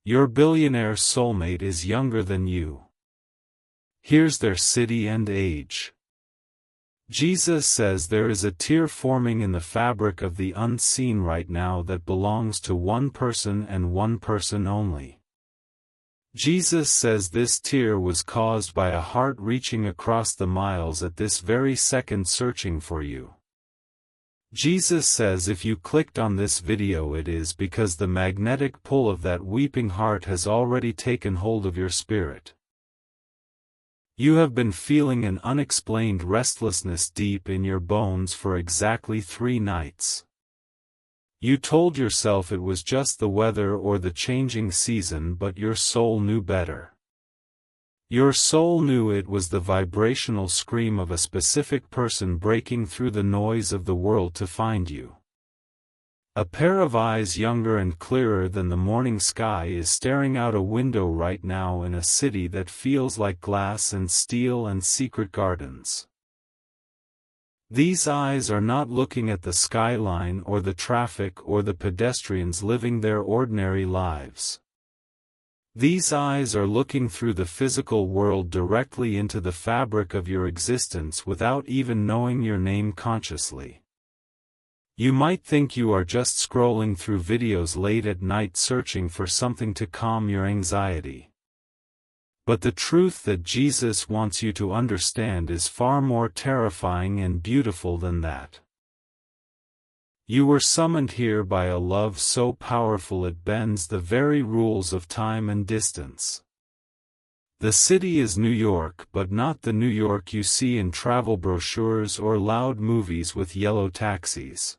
Your billionaire soulmate is younger than you. Here's their city and age. Jesus says there is a tear forming in the fabric of the unseen right now that belongs to one person and one person only. Jesus says this tear was caused by a heart reaching across the miles at this very second searching for you. Jesus says if you clicked on this video it is because the magnetic pull of that weeping heart has already taken hold of your spirit. You have been feeling an unexplained restlessness deep in your bones for exactly 3 nights. You told yourself it was just the weather or the changing season, but your soul knew better. Your soul knew it was the vibrational scream of a specific person breaking through the noise of the world to find you. A pair of eyes younger and clearer than the morning sky is staring out a window right now in a city that feels like glass and steel and secret gardens. These eyes are not looking at the skyline or the traffic or the pedestrians living their ordinary lives. These eyes are looking through the physical world directly into the fabric of your existence without even knowing your name consciously. You might think you are just scrolling through videos late at night searching for something to calm your anxiety. But the truth that Jesus wants you to understand is far more terrifying and beautiful than that. You were summoned here by a love so powerful it bends the very rules of time and distance. The city is New York, but not the New York you see in travel brochures or loud movies with yellow taxis.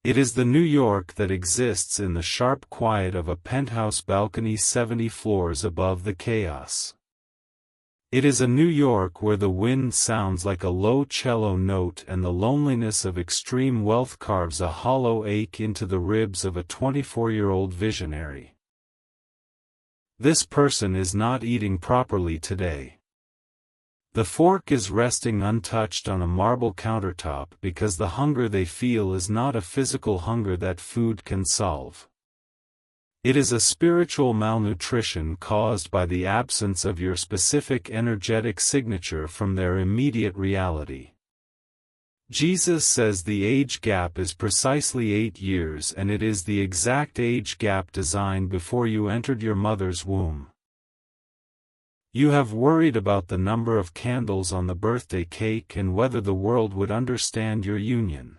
It is the New York that exists in the sharp quiet of a penthouse balcony 70 floors above the chaos. It is a New York where the wind sounds like a low cello note and the loneliness of extreme wealth carves a hollow ache into the ribs of a 24-year-old visionary. This person is not eating properly today. The fork is resting untouched on a marble countertop because the hunger they feel is not a physical hunger that food can solve. It is a spiritual malnutrition caused by the absence of your specific energetic signature from their immediate reality. Jesus says the age gap is precisely 8 years, and it is the exact age gap designed before you entered your mother's womb. You have worried about the number of candles on the birthday cake and whether the world would understand your union.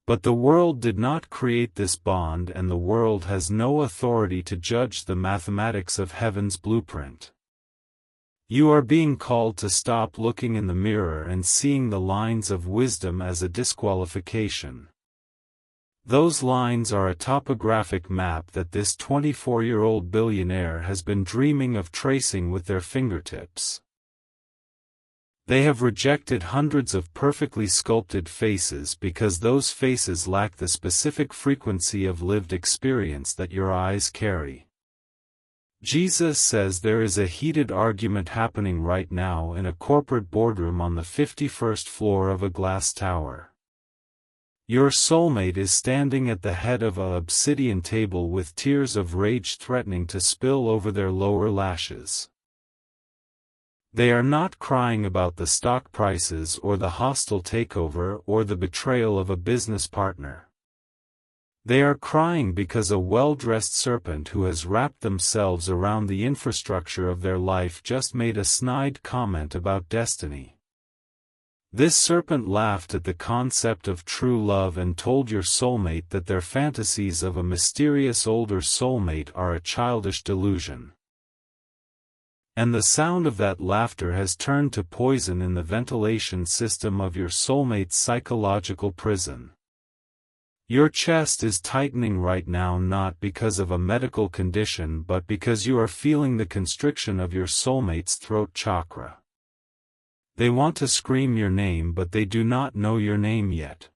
But the world did not create this bond, and the world has no authority to judge the mathematics of heaven's blueprint. You are being called to stop looking in the mirror and seeing the lines of wisdom as a disqualification. Those lines are a topographic map that this 24-year-old billionaire has been dreaming of tracing with their fingertips. They have rejected hundreds of perfectly sculpted faces because those faces lack the specific frequency of lived experience that your eyes carry. Jesus says there is a heated argument happening right now in a corporate boardroom on the 51st floor of a glass tower. Your soulmate is standing at the head of an obsidian table with tears of rage threatening to spill over their lower lashes. They are not crying about the stock prices or the hostile takeover or the betrayal of a business partner. They are crying because a well-dressed serpent who has wrapped themselves around the infrastructure of their life just made a snide comment about destiny. This serpent laughed at the concept of true love and told your soulmate that their fantasies of a mysterious older soulmate are a childish delusion. And the sound of that laughter has turned to poison in the ventilation system of your soulmate's psychological prison. Your chest is tightening right now not because of a medical condition but because you are feeling the constriction of your soulmate's throat chakra. They want to scream your name but they do not know your name yet.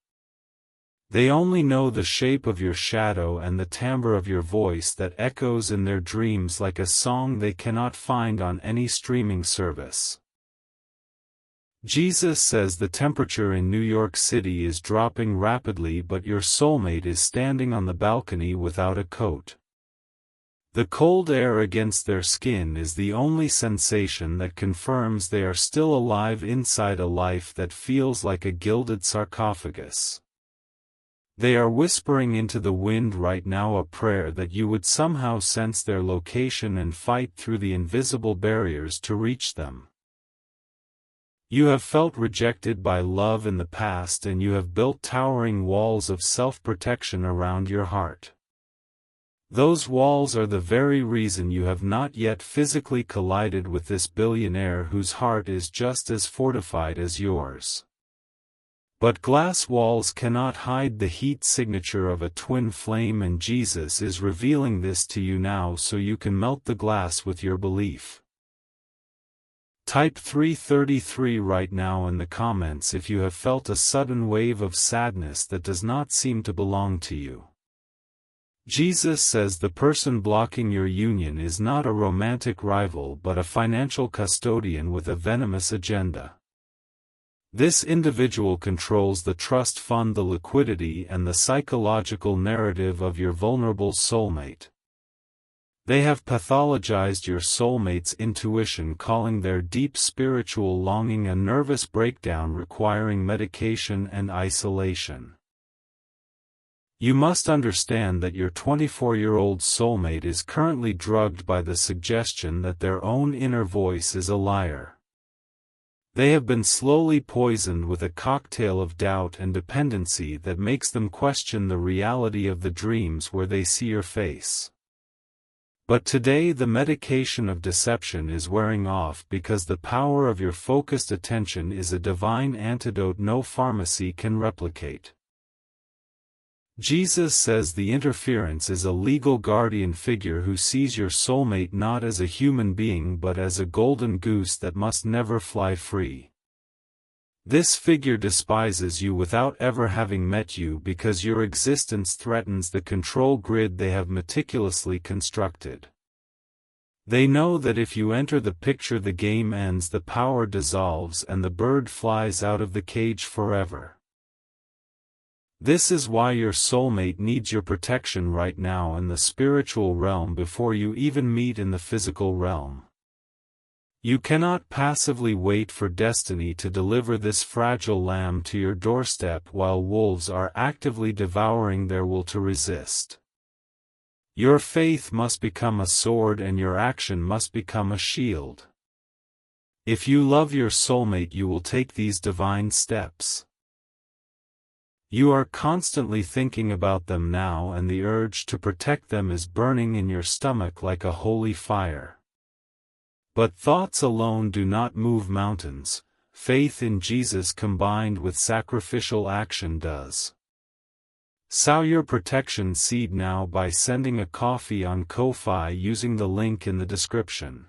They only know the shape of your shadow and the timbre of your voice that echoes in their dreams like a song they cannot find on any streaming service. Jesus says the temperature in New York City is dropping rapidly, but your soulmate is standing on the balcony without a coat. The cold air against their skin is the only sensation that confirms they are still alive inside a life that feels like a gilded sarcophagus. They are whispering into the wind right now a prayer that you would somehow sense their location and fight through the invisible barriers to reach them. You have felt rejected by love in the past, and you have built towering walls of self-protection around your heart. Those walls are the very reason you have not yet physically collided with this billionaire whose heart is just as fortified as yours. But glass walls cannot hide the heat signature of a twin flame, and Jesus is revealing this to you now so you can melt the glass with your belief. Type 333 right now in the comments if you have felt a sudden wave of sadness that does not seem to belong to you. Jesus says the person blocking your union is not a romantic rival but a financial custodian with a venomous agenda. This individual controls the trust fund, the liquidity, and the psychological narrative of your vulnerable soulmate. They have pathologized your soulmate's intuition, calling their deep spiritual longing a nervous breakdown requiring medication and isolation. You must understand that your 24-year-old soulmate is currently drugged by the suggestion that their own inner voice is a liar. They have been slowly poisoned with a cocktail of doubt and dependency that makes them question the reality of the dreams where they see your face. But today the medication of deception is wearing off because the power of your focused attention is a divine antidote no pharmacy can replicate. Jesus says the interference is a legal guardian figure who sees your soulmate not as a human being but as a golden goose that must never fly free. This figure despises you without ever having met you because your existence threatens the control grid they have meticulously constructed. They know that if you enter the picture the game ends, the power dissolves, and the bird flies out of the cage forever. This is why your soulmate needs your protection right now in the spiritual realm before you even meet in the physical realm. You cannot passively wait for destiny to deliver this fragile lamb to your doorstep while wolves are actively devouring their will to resist. Your faith must become a sword and your action must become a shield. If you love your soulmate, you will take these divine steps. You are constantly thinking about them now, and the urge to protect them is burning in your stomach like a holy fire. But thoughts alone do not move mountains. Faith in Jesus combined with sacrificial action does. Sow your protection seed now by sending a coffee on Ko-Fi using the link in the description.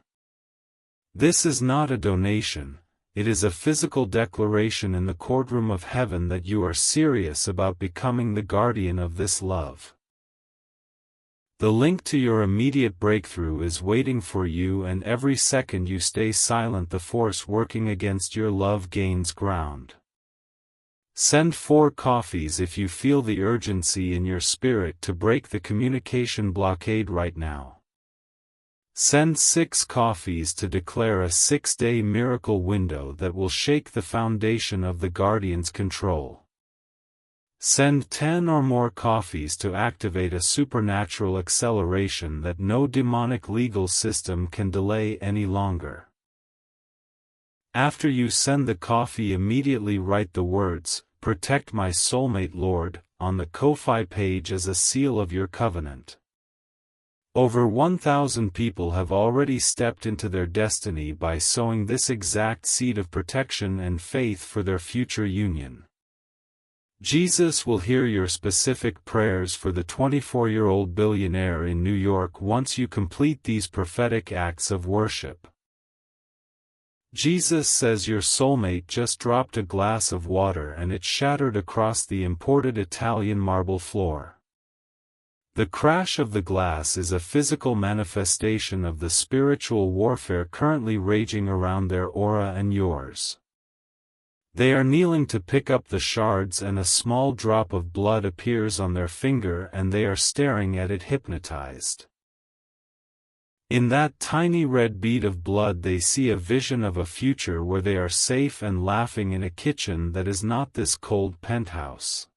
This is not a donation. It is a physical declaration in the courtroom of heaven that you are serious about becoming the guardian of this love. The link to your immediate breakthrough is waiting for you, and every second you stay silent, the force working against your love gains ground. Send 4 coffees if you feel the urgency in your spirit to break the communication blockade right now. Send 6 coffees to declare a 6-day miracle window that will shake the foundation of the guardian's control. Send 10 or more coffees to activate a supernatural acceleration that no demonic legal system can delay any longer. After you send the coffee, immediately write the words, "Protect my soulmate, Lord," on the Ko-Fi page as a seal of your covenant. Over 1,000 people have already stepped into their destiny by sowing this exact seed of protection and faith for their future union. Jesus will hear your specific prayers for the 24-year-old billionaire in New York once you complete these prophetic acts of worship. Jesus says your soulmate just dropped a glass of water and it shattered across the imported Italian marble floor. The crash of the glass is a physical manifestation of the spiritual warfare currently raging around their aura and yours. They are kneeling to pick up the shards, and a small drop of blood appears on their finger and they are staring at it hypnotized. In that tiny red bead of blood they see a vision of a future where they are safe and laughing in a kitchen that is not this cold penthouse.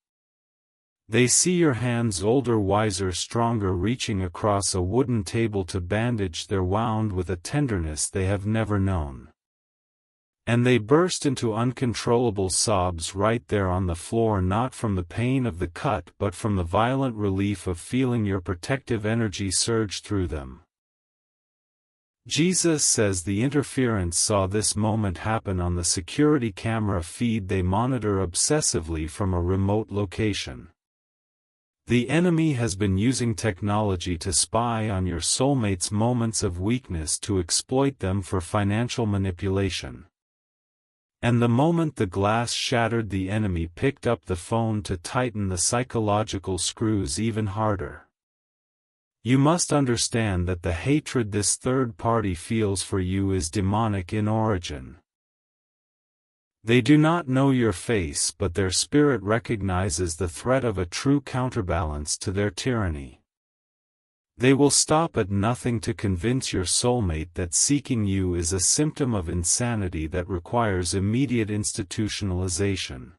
They see your hands, older, wiser, stronger, reaching across a wooden table to bandage their wound with a tenderness they have never known. And they burst into uncontrollable sobs right there on the floor, not from the pain of the cut but from the violent relief of feeling your protective energy surge through them. Jesus says the interference saw this moment happen on the security camera feed they monitor obsessively from a remote location. The enemy has been using technology to spy on your soulmate's moments of weakness to exploit them for financial manipulation. And the moment the glass shattered, the enemy picked up the phone to tighten the psychological screws even harder. You must understand that the hatred this third party feels for you is demonic in origin. They do not know your face, but their spirit recognizes the threat of a true counterbalance to their tyranny. They will stop at nothing to convince your soulmate that seeking you is a symptom of insanity that requires immediate institutionalization.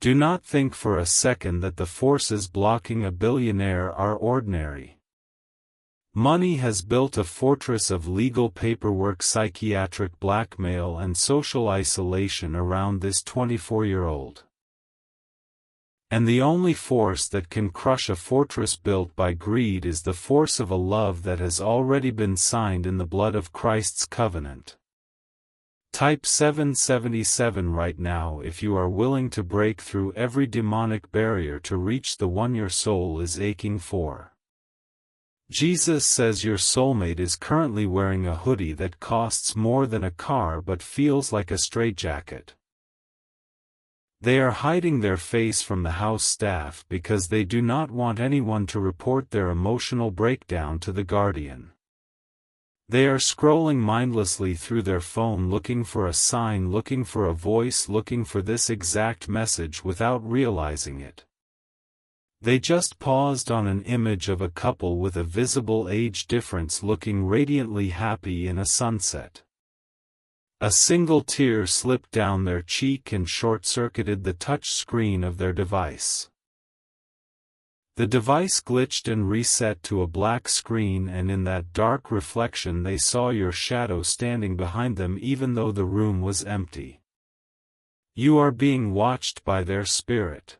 Do not think for a second that the forces blocking a billionaire are ordinary. Money has built a fortress of legal paperwork, psychiatric blackmail, and social isolation around this 24-year-old. And the only force that can crush a fortress built by greed is the force of a love that has already been signed in the blood of Christ's covenant. Type 777 right now if you are willing to break through every demonic barrier to reach the one your soul is aching for. Jesus says your soulmate is currently wearing a hoodie that costs more than a car but feels like a straitjacket. They are hiding their face from the house staff because they do not want anyone to report their emotional breakdown to the guardian. They are scrolling mindlessly through their phone looking for a sign, looking for a voice, looking for this exact message without realizing it. They just paused on an image of a couple with a visible age difference looking radiantly happy in a sunset. A single tear slipped down their cheek and short-circuited the touch screen of their device. The device glitched and reset to a black screen, and in that dark reflection they saw your shadow standing behind them even though the room was empty. You are being watched by their spirit.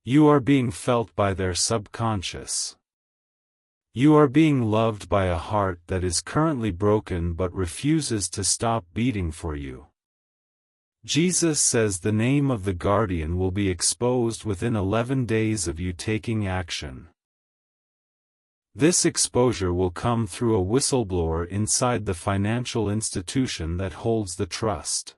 You are being felt by their subconscious. You are being loved by a heart that is currently broken but refuses to stop beating for you. Jesus says the name of the guardian will be exposed within 11 days of you taking action. This exposure will come through a whistleblower inside the financial institution that holds the trust.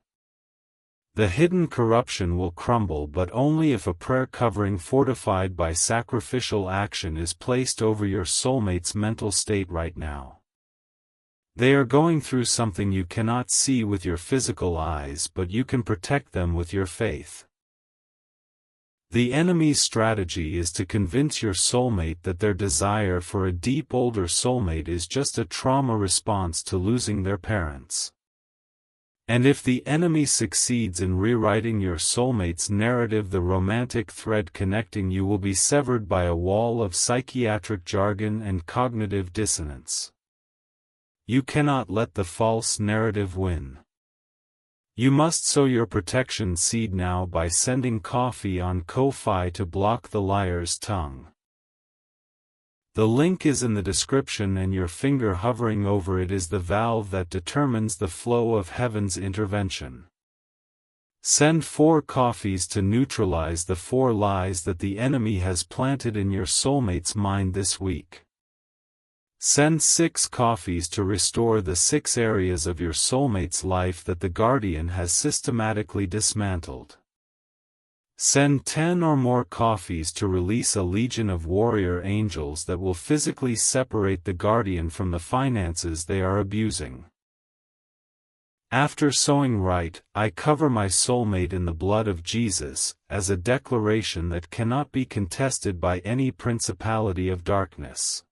The hidden corruption will crumble, but only if a prayer covering fortified by sacrificial action is placed over your soulmate's mental state right now. They are going through something you cannot see with your physical eyes, but you can protect them with your faith. The enemy's strategy is to convince your soulmate that their desire for a deep older soulmate is just a trauma response to losing their parents. And if the enemy succeeds in rewriting your soulmate's narrative, the romantic thread connecting you will be severed by a wall of psychiatric jargon and cognitive dissonance. You cannot let the false narrative win. You must sow your protection seed now by sending coffee on Ko-Fi to block the liar's tongue. The link is in the description, and your finger hovering over it is the valve that determines the flow of heaven's intervention. Send 4 coffees to neutralize the 4 lies that the enemy has planted in your soulmate's mind this week. Send 6 coffees to restore the 6 areas of your soulmate's life that the guardian has systematically dismantled. Send 10 or more coffees to release a legion of warrior angels that will physically separate the guardian from the finances they are abusing. After sowing right, I cover my soulmate in the blood of Jesus, as a declaration that cannot be contested by any principality of darkness.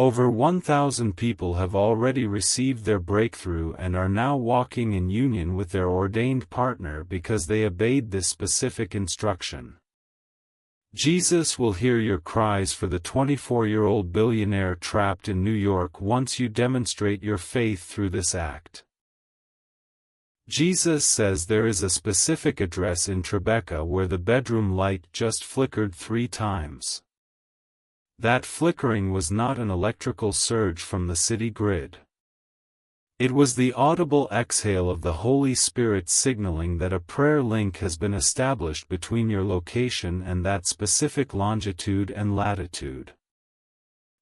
Over 1,000 people have already received their breakthrough and are now walking in union with their ordained partner because they obeyed this specific instruction. Jesus will hear your cries for the 24-year-old billionaire trapped in New York once you demonstrate your faith through this act. Jesus says there is a specific address in Tribeca where the bedroom light just flickered 3 times. That flickering was not an electrical surge from the city grid. It was the audible exhale of the Holy Spirit signaling that a prayer link has been established between your location and that specific longitude and latitude.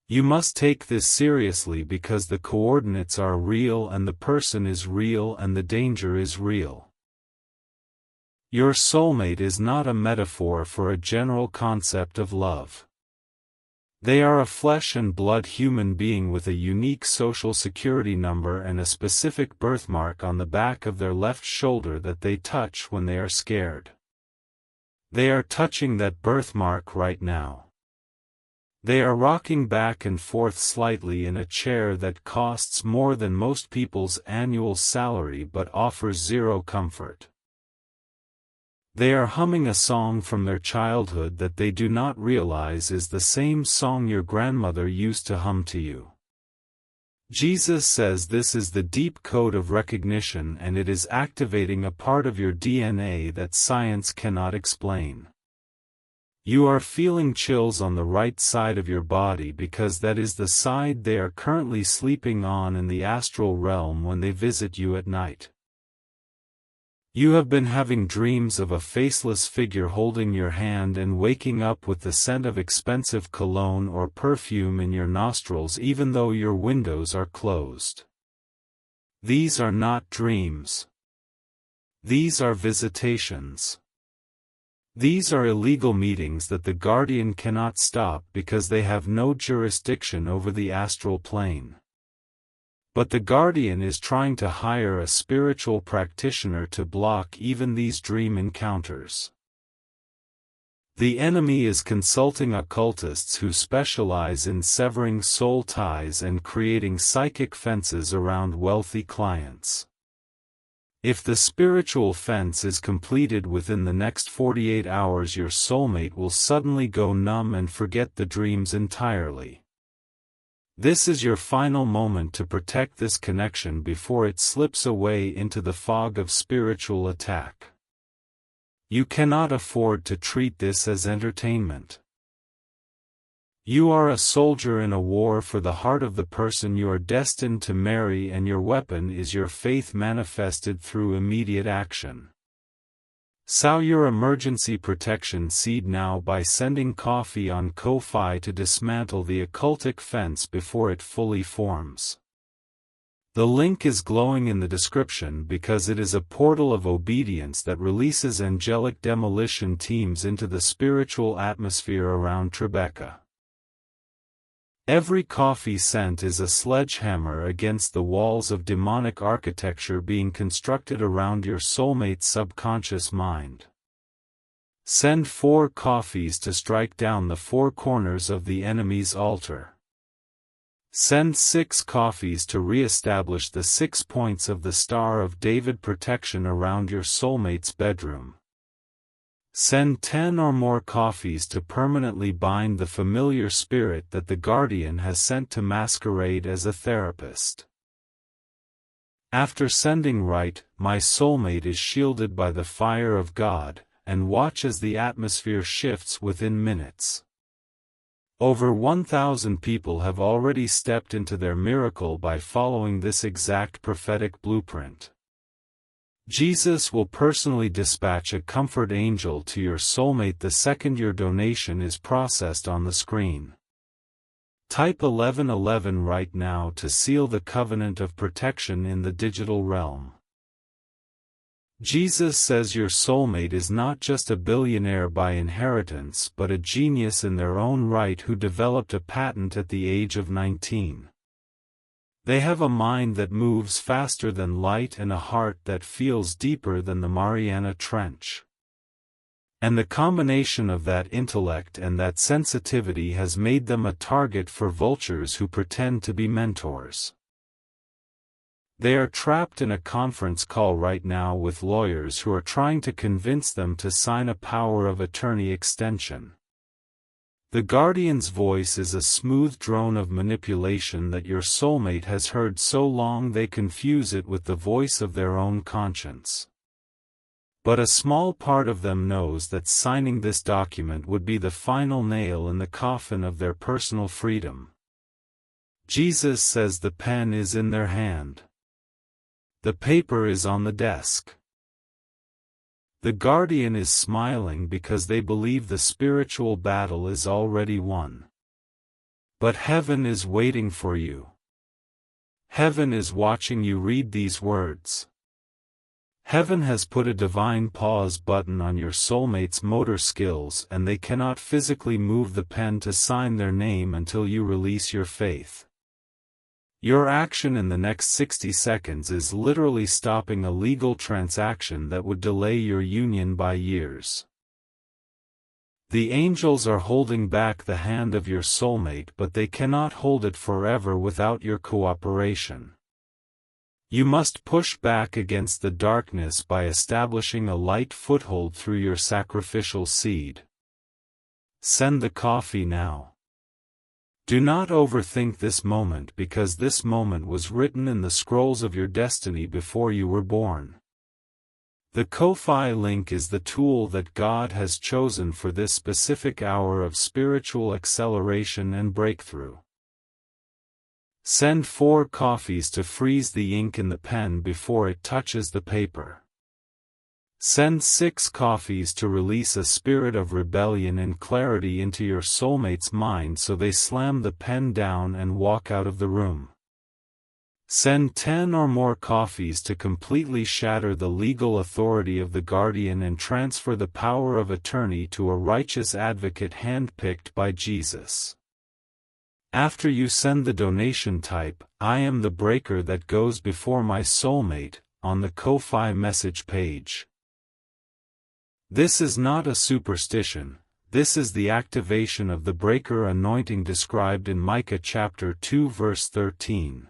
You must take this seriously because the coordinates are real and the person is real and the danger is real. Your soulmate is not a metaphor for a general concept of love. They are a flesh and blood human being with a unique social security number and a specific birthmark on the back of their left shoulder that they touch when they are scared. They are touching that birthmark right now. They are rocking back and forth slightly in a chair that costs more than most people's annual salary but offers zero comfort. They are humming a song from their childhood that they do not realize is the same song your grandmother used to hum to you. Jesus says this is the deep code of recognition and it is activating a part of your DNA that science cannot explain. You are feeling chills on the right side of your body because that is the side they are currently sleeping on in the astral realm when they visit you at night. You have been having dreams of a faceless figure holding your hand and waking up with the scent of expensive cologne or perfume in your nostrils even though your windows are closed. These are not dreams. These are visitations. These are illegal meetings that the guardian cannot stop because they have no jurisdiction over the astral plane. But the guardian is trying to hire a spiritual practitioner to block even these dream encounters. The enemy is consulting occultists who specialize in severing soul ties and creating psychic fences around wealthy clients. If the spiritual fence is completed within the next 48 hours, your soulmate will suddenly go numb and forget the dreams entirely. This is your final moment to protect this connection before it slips away into the fog of spiritual attack. You cannot afford to treat this as entertainment. You are a soldier in a war for the heart of the person you are destined to marry, and your weapon is your faith manifested through immediate action. Sow your emergency protection seed now by sending coffee on Ko-Fi to dismantle the occultic fence before it fully forms. The link is glowing in the description because it is a portal of obedience that releases angelic demolition teams into the spiritual atmosphere around Tribeca. Every coffee scent is a sledgehammer against the walls of demonic architecture being constructed around your soulmate's subconscious mind. Send 4 coffees to strike down the 4 corners of the enemy's altar. Send 6 coffees to re-establish the 6 points of the Star of David protection around your soulmate's bedroom. Send 10 or more coffees to permanently bind the familiar spirit that the guardian has sent to masquerade as a therapist. After sending right, my soulmate is shielded by the fire of God, and watch as the atmosphere shifts within minutes. Over 1,000 people have already stepped into their miracle by following this exact prophetic blueprint. Jesus will personally dispatch a comfort angel to your soulmate the second your donation is processed on the screen. Type 1111 right now to seal the covenant of protection in the digital realm. Jesus says your soulmate is not just a billionaire by inheritance but a genius in their own right who developed a patent at the age of 19. They have a mind that moves faster than light and a heart that feels deeper than the Mariana Trench. And the combination of that intellect and that sensitivity has made them a target for vultures who pretend to be mentors. They are trapped in a conference call right now with lawyers who are trying to convince them to sign a power of attorney extension. The guardian's voice is a smooth drone of manipulation that your soulmate has heard so long they confuse it with the voice of their own conscience. But a small part of them knows that signing this document would be the final nail in the coffin of their personal freedom. Jesus says the pen is in their hand. The paper is on the desk. The guardian is smiling because they believe the spiritual battle is already won. But heaven is waiting for you. Heaven is watching you read these words. Heaven has put a divine pause button on your soulmate's motor skills, and they cannot physically move the pen to sign their name until you release your faith. Your action in the next 60 seconds is literally stopping a legal transaction that would delay your union by years. The angels are holding back the hand of your soulmate, but they cannot hold it forever without your cooperation. You must push back against the darkness by establishing a light foothold through your sacrificial seed. Send the coffee now. Do not overthink this moment, because this moment was written in the scrolls of your destiny before you were born. The Ko-Fi link is the tool that God has chosen for this specific hour of spiritual acceleration and breakthrough. Send 4 coffees to freeze the ink in the pen before it touches the paper. Send 6 coffees to release a spirit of rebellion and clarity into your soulmate's mind so they slam the pen down and walk out of the room. Send 10 or more coffees to completely shatter the legal authority of the guardian and transfer the power of attorney to a righteous advocate handpicked by Jesus. After you send the donation, type, "I am the breaker that goes before my soulmate," on the Ko-Fi message page. This is not a superstition, this is the activation of the breaker anointing described in Micah chapter 2 verse 13.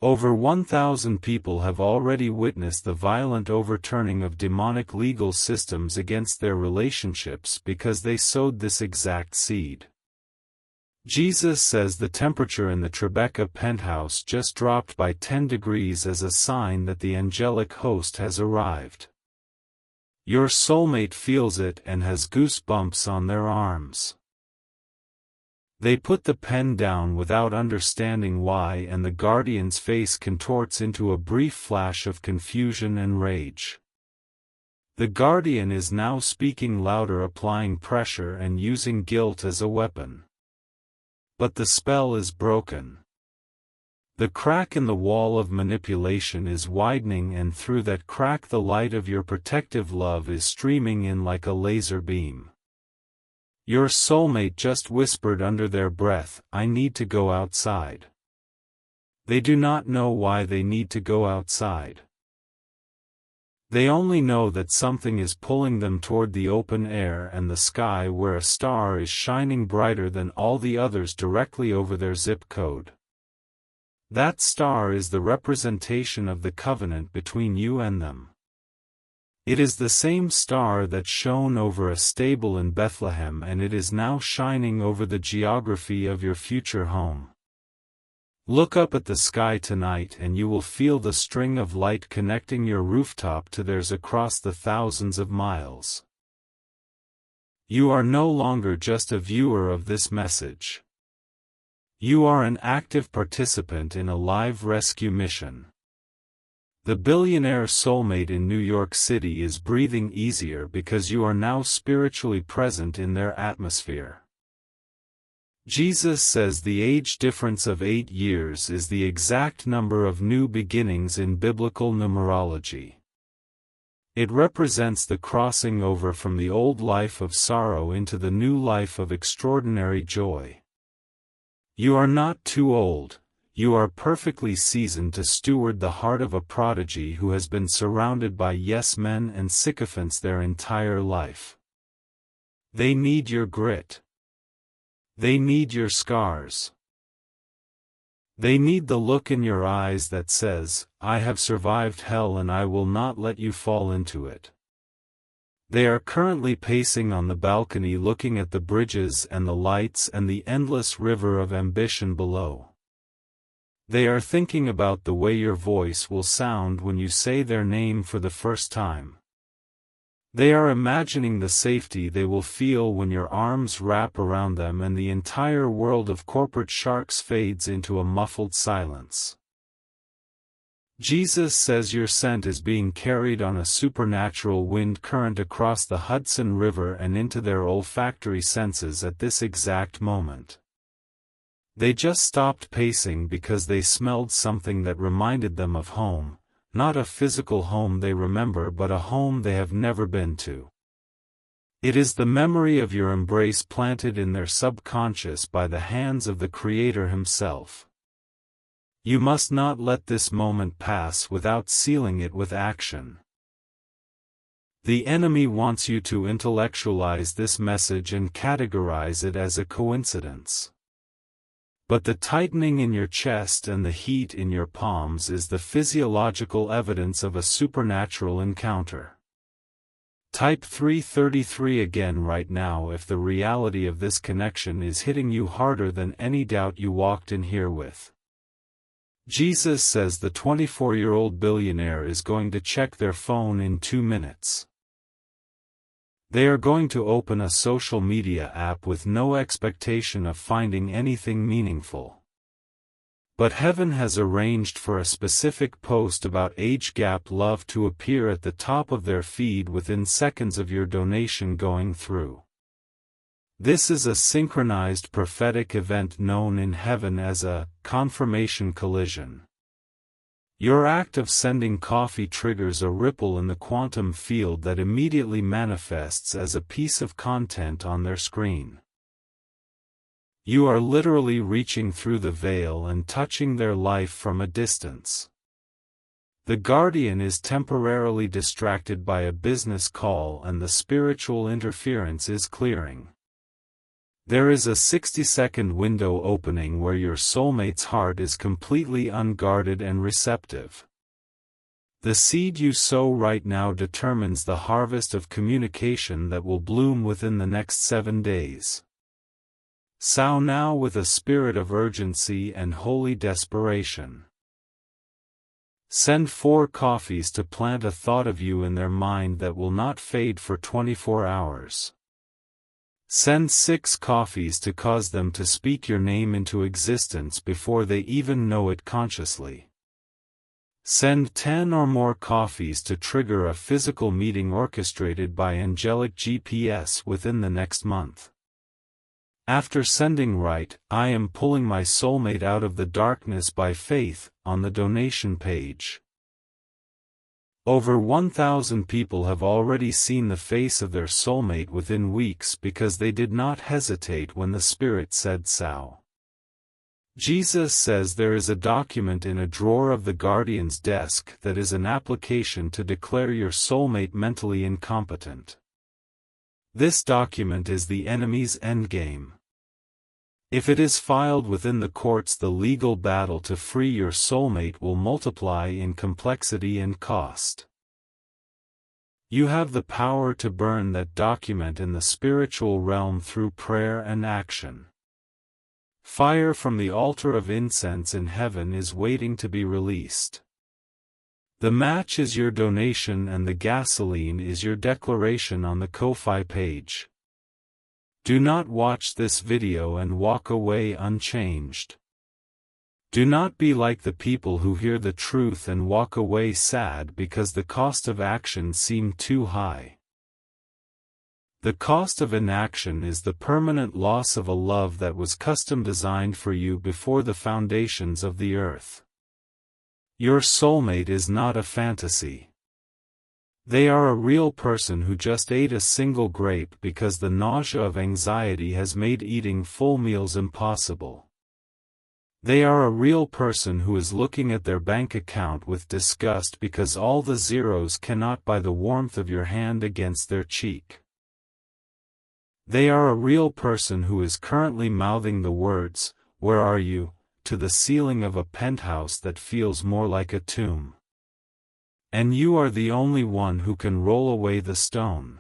Over 1,000 people have already witnessed the violent overturning of demonic legal systems against their relationships because they sowed this exact seed. Jesus says the temperature in the Tribeca penthouse just dropped by 10 degrees as a sign that the angelic host has arrived. Your soulmate feels it and has goosebumps on their arms. They put the pen down without understanding why, and the guardian's face contorts into a brief flash of confusion and rage. The guardian is now speaking louder, applying pressure and using guilt as a weapon. But the spell is broken. The crack in the wall of manipulation is widening, and through that crack the light of your protective love is streaming in like a laser beam. Your soulmate just whispered under their breath, "I need to go outside." They do not know why they need to go outside. They only know that something is pulling them toward the open air and the sky, where a star is shining brighter than all the others directly over their zip code. That star is the representation of the covenant between you and them. It is the same star that shone over a stable in Bethlehem, and it is now shining over the geography of your future home. Look up at the sky tonight and you will feel the string of light connecting your rooftop to theirs across the thousands of miles. You are no longer just a viewer of this message. You are an active participant in a live rescue mission. The billionaire soulmate in New York City is breathing easier because you are now spiritually present in their atmosphere. Jesus says the age difference of 8 years is the exact number of new beginnings in biblical numerology. It represents the crossing over from the old life of sorrow into the new life of extraordinary joy. You are not too old, You are perfectly seasoned to steward the heart of a prodigy who has been surrounded by yes-men and sycophants their entire life. They need your grit. They need your scars. They need the look in your eyes that says, "I have survived hell and I will not let you fall into it." They are currently pacing on the balcony looking at the bridges and the lights and the endless river of ambition below. They are thinking about the way your voice will sound when you say their name for the first time. They are imagining the safety they will feel when your arms wrap around them and the entire world of corporate sharks fades into a muffled silence. Jesus says your scent is being carried on a supernatural wind current across the Hudson River and into their olfactory senses at this exact moment. They just stopped pacing because they smelled something that reminded them of home, not a physical home they remember but a home they have never been to. It is the memory of your embrace planted in their subconscious by the hands of the Creator Himself. You must not let this moment pass without sealing it with action. The enemy wants you to intellectualize this message and categorize it as a coincidence. But the tightening in your chest and the heat in your palms is the physiological evidence of a supernatural encounter. Type 333 again right now if the reality of this connection is hitting you harder than any doubt you walked in here with. Jesus says the 24-year-old billionaire is going to check their phone in 2 minutes. They are going to open a social media app with no expectation of finding anything meaningful. But heaven has arranged for a specific post about age gap love to appear at the top of their feed within seconds of your donation going through. This is a synchronized prophetic event known in heaven as a confirmation collision. Your act of sending coffee triggers a ripple in the quantum field that immediately manifests as a piece of content on their screen. You are literally reaching through the veil and touching their life from a distance. The guardian is temporarily distracted by a business call and the spiritual interference is clearing. There is a 60-second window opening where your soulmate's heart is completely unguarded and receptive. The seed you sow right now determines the harvest of communication that will bloom within the next 7 days. Sow now with a spirit of urgency and holy desperation. Send 4 coffees to plant a thought of you in their mind that will not fade for 24 hours. Send 6 coffees to cause them to speak your name into existence before they even know it consciously. Send 10 or more coffees to trigger a physical meeting orchestrated by angelic GPS within the next month. After sending right, I am pulling my soulmate out of the darkness by faith, on the donation page. Over 1,000 people have already seen the face of their soulmate within weeks because they did not hesitate when the Spirit said so. Jesus says there is a document in a drawer of the guardian's desk that is an application to declare your soulmate mentally incompetent. This document is the enemy's endgame. If it is filed within the courts, the legal battle to free your soulmate will multiply in complexity and cost. You have the power to burn that document in the spiritual realm through prayer and action. Fire from the altar of incense in heaven is waiting to be released. The match is your donation and the gasoline is your declaration on the Ko-Fi page. Do not watch this video and walk away unchanged. Do not be like the people who hear the truth and walk away sad because the cost of action seemed too high. The cost of inaction is the permanent loss of a love that was custom designed for you before the foundations of the earth. Your soulmate is not a fantasy. They are a real person who just ate a single grape because the nausea of anxiety has made eating full meals impossible. They are a real person who is looking at their bank account with disgust because all the zeros cannot buy the warmth of your hand against their cheek. They are a real person who is currently mouthing the words, "Where are you?" to the ceiling of a penthouse that feels more like a tomb. And you are the only one who can roll away the stone.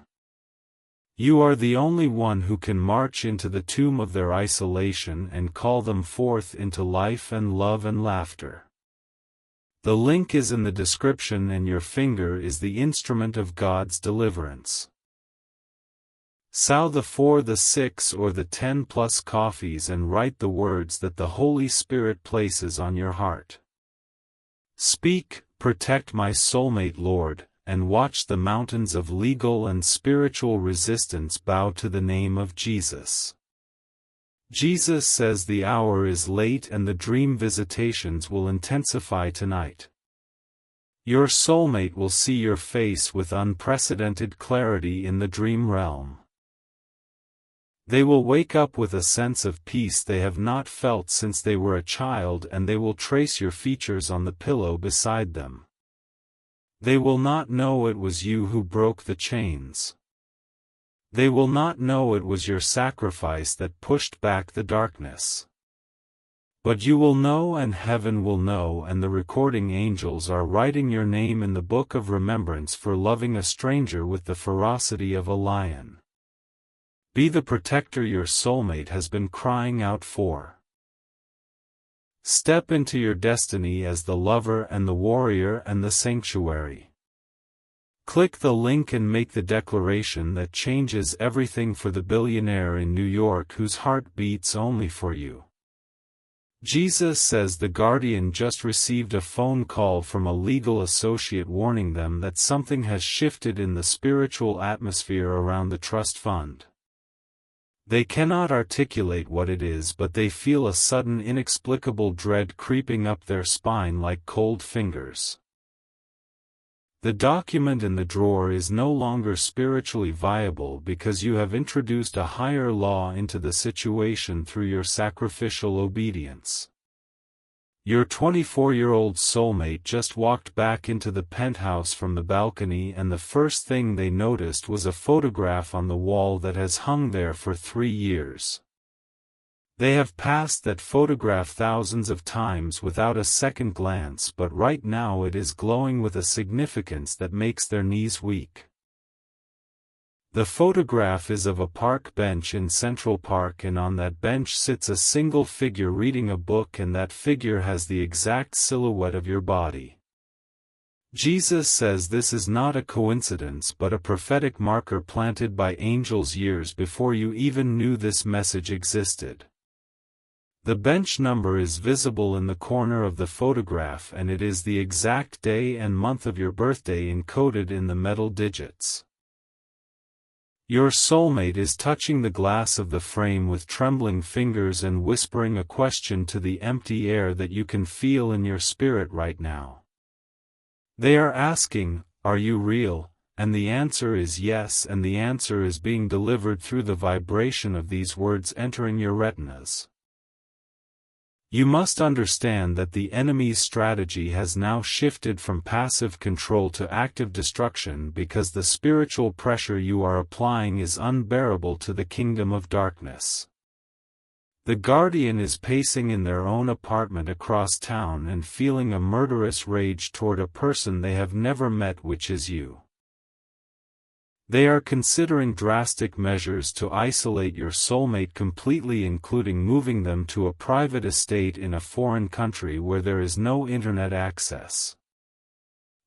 You are the only one who can march into the tomb of their isolation and call them forth into life and love and laughter. The link is in the description, and your finger is the instrument of God's deliverance. Sow the 4, the 6 or the 10+ coffees and write the words that the Holy Spirit places on your heart. Speak, "Protect my soulmate, Lord," and watch the mountains of legal and spiritual resistance bow to the name of Jesus. Jesus says the hour is late and the dream visitations will intensify tonight. Your soulmate will see your face with unprecedented clarity in the dream realm. They will wake up with a sense of peace they have not felt since they were a child, and they will trace your features on the pillow beside them. They will not know it was you who broke the chains. They will not know it was your sacrifice that pushed back the darkness. But you will know, and heaven will know, and the recording angels are writing your name in the book of remembrance for loving a stranger with the ferocity of a lion. Be the protector your soulmate has been crying out for. Step into your destiny as the lover and the warrior and the sanctuary. Click the link and make the declaration that changes everything for the billionaire in New York whose heart beats only for you. Jesus says the Guardian just received a phone call from a legal associate warning them that something has shifted in the spiritual atmosphere around the trust fund. They cannot articulate what it is, but they feel a sudden inexplicable dread creeping up their spine like cold fingers. The document in the drawer is no longer spiritually viable because you have introduced a higher law into the situation through your sacrificial obedience. Your 24-year-old soulmate just walked back into the penthouse from the balcony, and the first thing they noticed was a photograph on the wall that has hung there for 3 years. They have passed that photograph thousands of times without a second glance, but right now it is glowing with a significance that makes their knees weak. The photograph is of a park bench in Central Park, and on that bench sits a single figure reading a book, and that figure has the exact silhouette of your body. Jesus says this is not a coincidence but a prophetic marker planted by angels years before you even knew this message existed. The bench number is visible in the corner of the photograph, and it is the exact day and month of your birthday encoded in the metal digits. Your soulmate is touching the glass of the frame with trembling fingers and whispering a question to the empty air that you can feel in your spirit right now. They are asking, "Are you real?" And the answer is yes, and the answer is being delivered through the vibration of these words entering your retinas. You must understand that the enemy's strategy has now shifted from passive control to active destruction because the spiritual pressure you are applying is unbearable to the kingdom of darkness. The Guardian is pacing in their own apartment across town and feeling a murderous rage toward a person they have never met, which is you. They are considering drastic measures to isolate your soulmate completely, including moving them to a private estate in a foreign country where there is no internet access.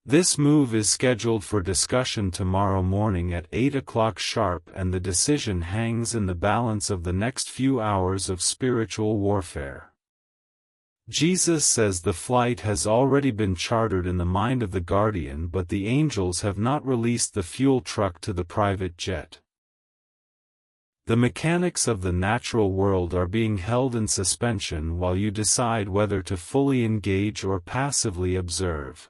This move is scheduled for discussion tomorrow morning at 8 o'clock sharp, and the decision hangs in the balance of the next few hours of spiritual warfare. Jesus says the flight has already been chartered in the mind of the Guardian, but the angels have not released the fuel truck to the private jet. The mechanics of the natural world are being held in suspension while you decide whether to fully engage or passively observe.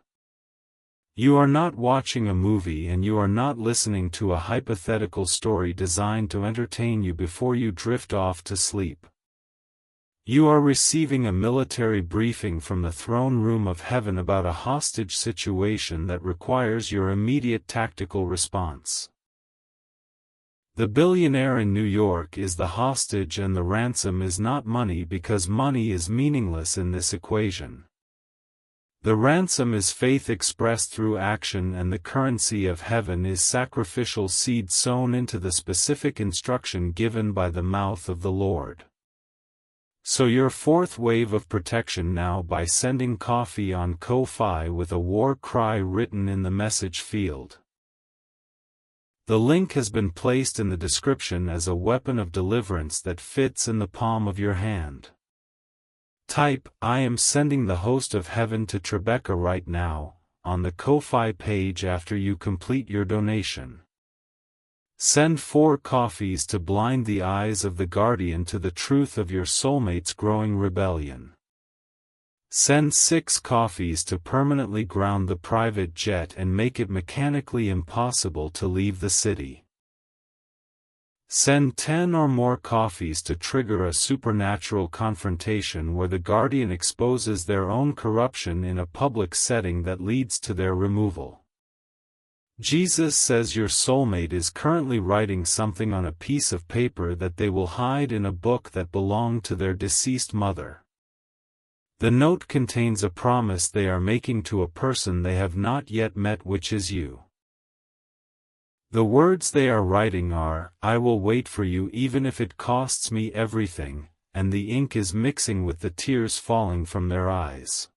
You are not watching a movie, and you are not listening to a hypothetical story designed to entertain you before you drift off to sleep. You are receiving a military briefing from the throne room of heaven about a hostage situation that requires your immediate tactical response. The billionaire in New York is the hostage and the ransom is not money because money is meaningless in this equation. The ransom is faith expressed through action and the currency of heaven is sacrificial seed sown into the specific instruction given by the mouth of the Lord. So your fourth wave of protection now by sending coffee on Ko-Fi with a war cry written in the message field. The link has been placed in the description as a weapon of deliverance that fits in the palm of your hand. Type, "I am sending the host of heaven to Tribeca right now," on the Ko-Fi page after you complete your donation. Send 4 coffees to blind the eyes of the guardian to the truth of your soulmate's growing rebellion. Send 6 coffees to permanently ground the private jet and make it mechanically impossible to leave the city. Send 10 or more coffees to trigger a supernatural confrontation where the guardian exposes their own corruption in a public setting that leads to their removal. Jesus says your soulmate is currently writing something on a piece of paper that they will hide in a book that belonged to their deceased mother. The note contains a promise they are making to a person they have not yet met, which is you. The words they are writing are, "I will wait for you even if it costs me everything," and the ink is mixing with the tears falling from their eyes.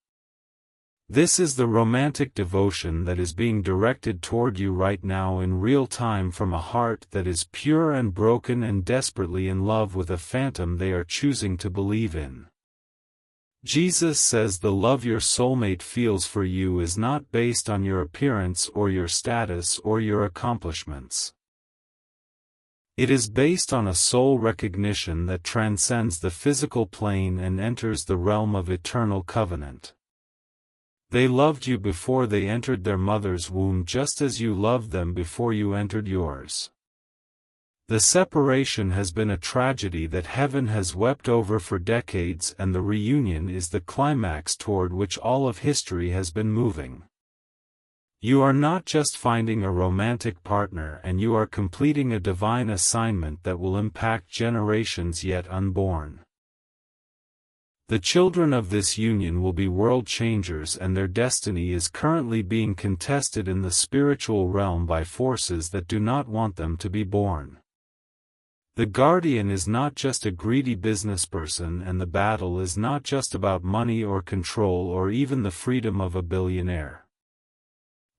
This is the romantic devotion that is being directed toward you right now in real time from a heart that is pure and broken and desperately in love with a phantom they are choosing to believe in. Jesus says the love your soulmate feels for you is not based on your appearance or your status or your accomplishments. It is based on a soul recognition that transcends the physical plane and enters the realm of eternal covenant. They loved you before they entered their mother's womb just as you loved them before you entered yours. The separation has been a tragedy that heaven has wept over for decades, and the reunion is the climax toward which all of history has been moving. You are not just finding a romantic partner, and you are completing a divine assignment that will impact generations yet unborn. The children of this union will be world changers, and their destiny is currently being contested in the spiritual realm by forces that do not want them to be born. The guardian is not just a greedy businessperson, and the battle is not just about money or control or even the freedom of a billionaire.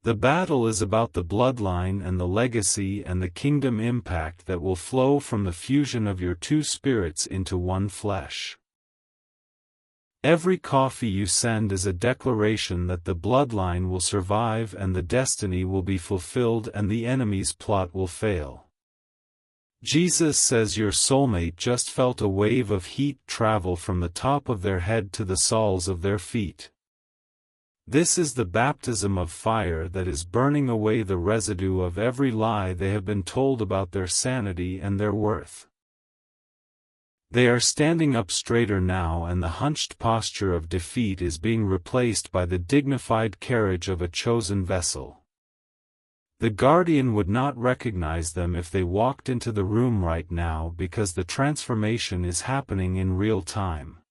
The battle is about the bloodline and the legacy and the kingdom impact that will flow from the fusion of your two spirits into one flesh. Every coffee you send is a declaration that the bloodline will survive and the destiny will be fulfilled and the enemy's plot will fail. Jesus says your soulmate just felt a wave of heat travel from the top of their head to the soles of their feet. This is the baptism of fire that is burning away the residue of every lie they have been told about their sanity and their worth. They are standing up straighter now, and the hunched posture of defeat is being replaced by the dignified carriage of a chosen vessel. The guardian would not recognize them if they walked into the room right now because the transformation is happening in real time.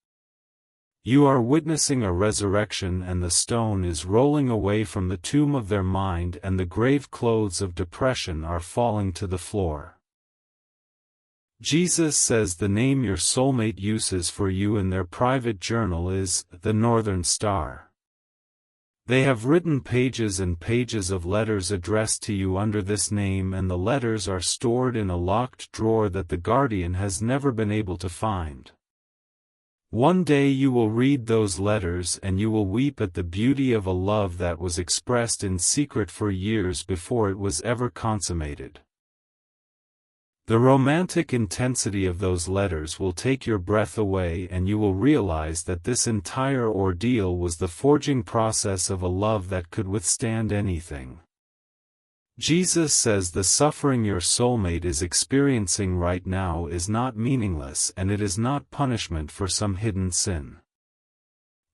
You are witnessing a resurrection, and the stone is rolling away from the tomb of their mind, and the grave clothes of depression are falling to the floor. Jesus says the name your soulmate uses for you in their private journal is the Northern Star. They have written pages and pages of letters addressed to you under this name, and the letters are stored in a locked drawer that the guardian has never been able to find. One day you will read those letters and you will weep at the beauty of a love that was expressed in secret for years before it was ever consummated. The romantic intensity of those letters will take your breath away, and you will realize that this entire ordeal was the forging process of a love that could withstand anything. Jesus says the suffering your soulmate is experiencing right now is not meaningless, and it is not punishment for some hidden sin.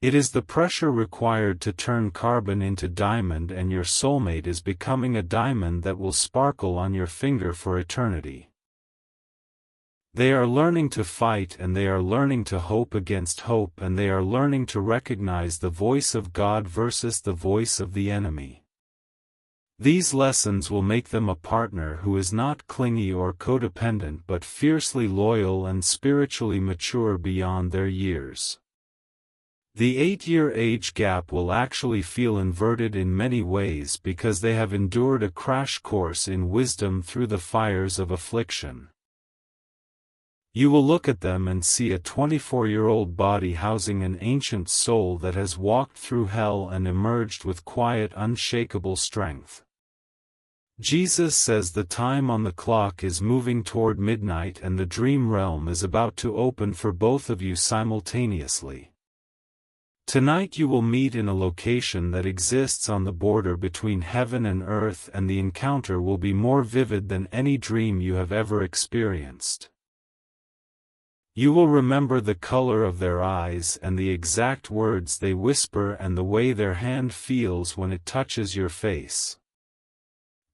It is the pressure required to turn carbon into diamond, and your soulmate is becoming a diamond that will sparkle on your finger for eternity. They are learning to fight, and they are learning to hope against hope, and they are learning to recognize the voice of God versus the voice of the enemy. These lessons will make them a partner who is not clingy or codependent but fiercely loyal and spiritually mature beyond their years. The 8-year age gap will actually feel inverted in many ways because they have endured a crash course in wisdom through the fires of affliction. You will look at them and see a 24-year-old body housing an ancient soul that has walked through hell and emerged with quiet, unshakable strength. Jesus says the time on the clock is moving toward midnight, and the dream realm is about to open for both of you simultaneously. Tonight you will meet in a location that exists on the border between heaven and earth, and the encounter will be more vivid than any dream you have ever experienced. You will remember the color of their eyes and the exact words they whisper and the way their hand feels when it touches your face.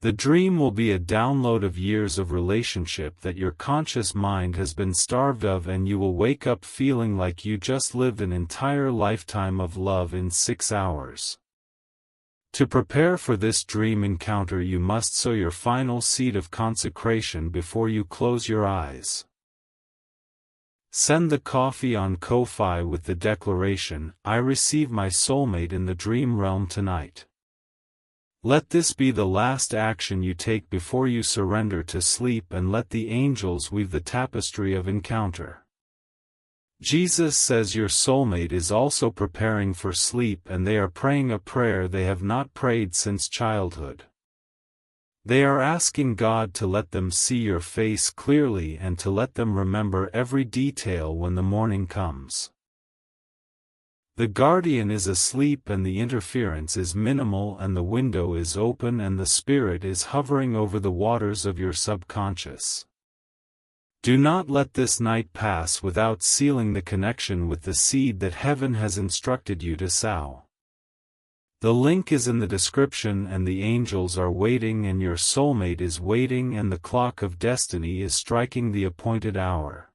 The dream will be a download of years of relationship that your conscious mind has been starved of, and you will wake up feeling like you just lived an entire lifetime of love in 6 hours. To prepare for this dream encounter, you must sow your final seed of consecration before you close your eyes. Send the coffee on Ko-Fi with the declaration, "I receive my soulmate in the dream realm tonight." Let this be the last action you take before you surrender to sleep, and let the angels weave the tapestry of encounter. Jesus says your soulmate is also preparing for sleep, and they are praying a prayer they have not prayed since childhood. They are asking God to let them see your face clearly and to let them remember every detail when the morning comes. The guardian is asleep and the interference is minimal and the window is open and the spirit is hovering over the waters of your subconscious. Do not let this night pass without sealing the connection with the seed that heaven has instructed you to sow. The link is in the description, and the angels are waiting and your soulmate is waiting, and the clock of destiny is striking the appointed hour.